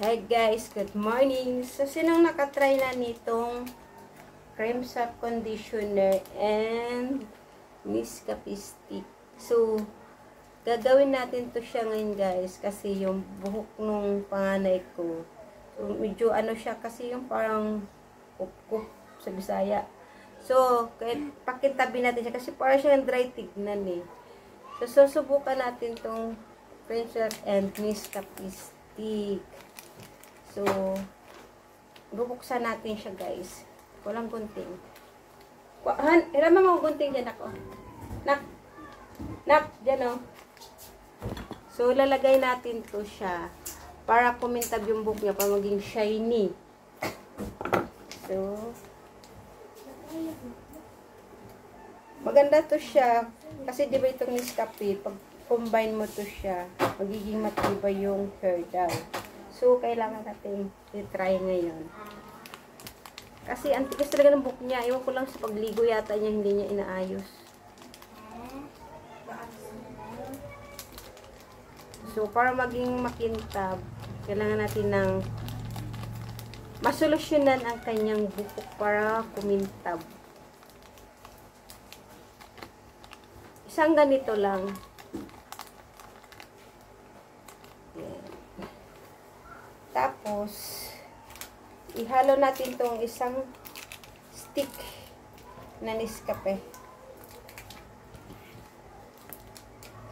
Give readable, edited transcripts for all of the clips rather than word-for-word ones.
Hi guys, good morning. So, sinong nakatry na nitong cream soap conditioner and Nescafe stick? So, gagawin natin to siya ngayon guys kasi yung buhok nung panganay ko. So, medyo ano siya kasi yung parang kup-kup sa Bisaya. So, kahit pakintabi natin siya kasi parang siyang dry tignan eh. So, susubukan natin tong cream soap and Nescafe stick. So, bubuksan natin siya guys. Walang gunting. Hirama mo gunting dyan ako. Nak, dyan o. So, lalagay natin to siya para kumintab yung buhok niya para maging shiny. So, maganda to siya. Kasi di ba itong Nescafe, pag combine mo to siya, magiging matibay yung hair daw. So, kailangan natin i-try ngayon. Kasi ang tigas talaga ng buhok niya. Iwan ko lang sa pagligo yata niya, hindi niya inaayos. So, para maging makintab, kailangan natin ng masolusyonan ang kanyang buhok para kumintab. Isang ganito lang. Tapos, ihalo natin tong isang stick na Nescafe.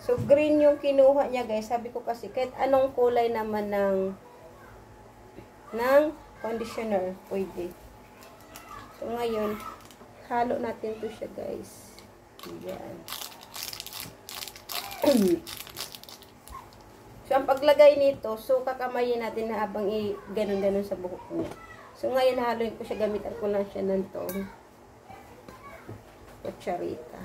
So, green yung kinuha niya guys. Sabi ko kasi, kahit anong kulay naman ng conditioner, pwede. So, ngayon, halo natin to siya guys. Ayan. So, ang paglagay nito, so, kakamayin natin na habang ganon-ganon sa buhok niya. So, ngayon, haloin ko siya, gamitan ko lang siya ng tong kutsarita.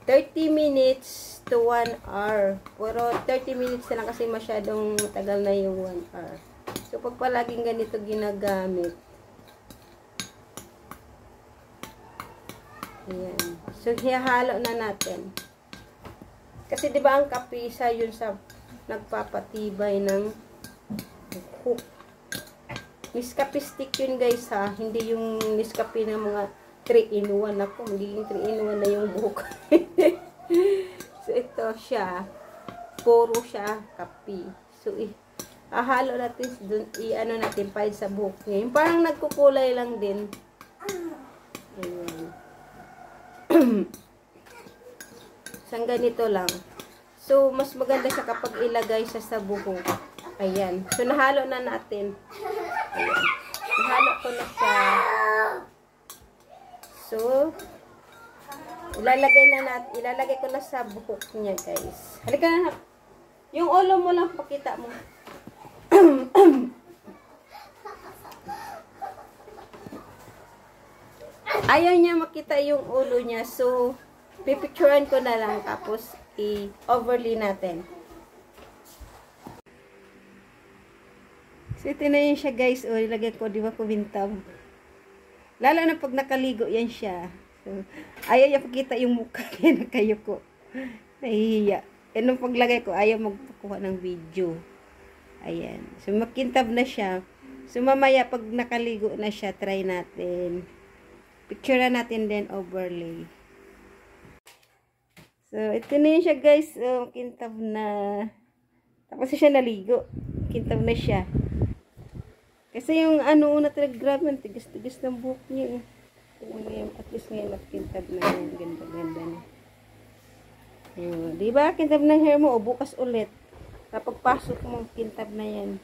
30 minutes to 1 hour. Pero, 30 minutes na lang kasi masyadong tagal na yung 1 hour. So, pag palaging ganito ginagamit, ayan. So, hihalo na natin. Kasi, di ba ang kape, isa yun sa nagpapatibay ng buhok. Nescafe stick yun, guys, ha. Hindi yung Nescafe ng mga 3-in-1. Ako, magiging 3-in-1 na yung buhok. So, ito siya. Puro siya kape. So, hahalo natin dun, i-ano natin, pahid sa buhok niya. Yung parang nagkukulay lang din. Ayan. Isang ganito lang. So, mas maganda siya kapag ilagay siya sa buhok. Ayan. So, nahalo na natin. Ayan. Nahalo ko na siya. So, ilalagay ko na sa buhok niya, guys. Halika na. Yung ulo mo lang, pakita mo. Ayaw niya makita yung ulo niya. So, pipicturean ko na lang. Tapos, i-overlay natin. So, ito na yun siya guys. O, ilagay ko, di ba, kumintab. Lalo na pag nakaligo yan siya. So, ayaw niya pakita yung mukha. Kaya nakayo ko. Nahihiya. E, nung paglagay ko, ayaw magpakuha ng video. Ayan. So, makintab na siya. So, mamaya, pag nakaligo na siya, try natin. Picture natin din overlay. So, ito na yun siya guys. Kintab na. Tapos siya naligo. Kintab na siya. Kasi yung ano una talaga grabe. Tigas-tigas ng buhok niya. At least ngayon kintab na yan. Ganda-ganda na. Diba? Kintab na hair mo. O bukas ulit. Kapag pasok mo, kintab na yan.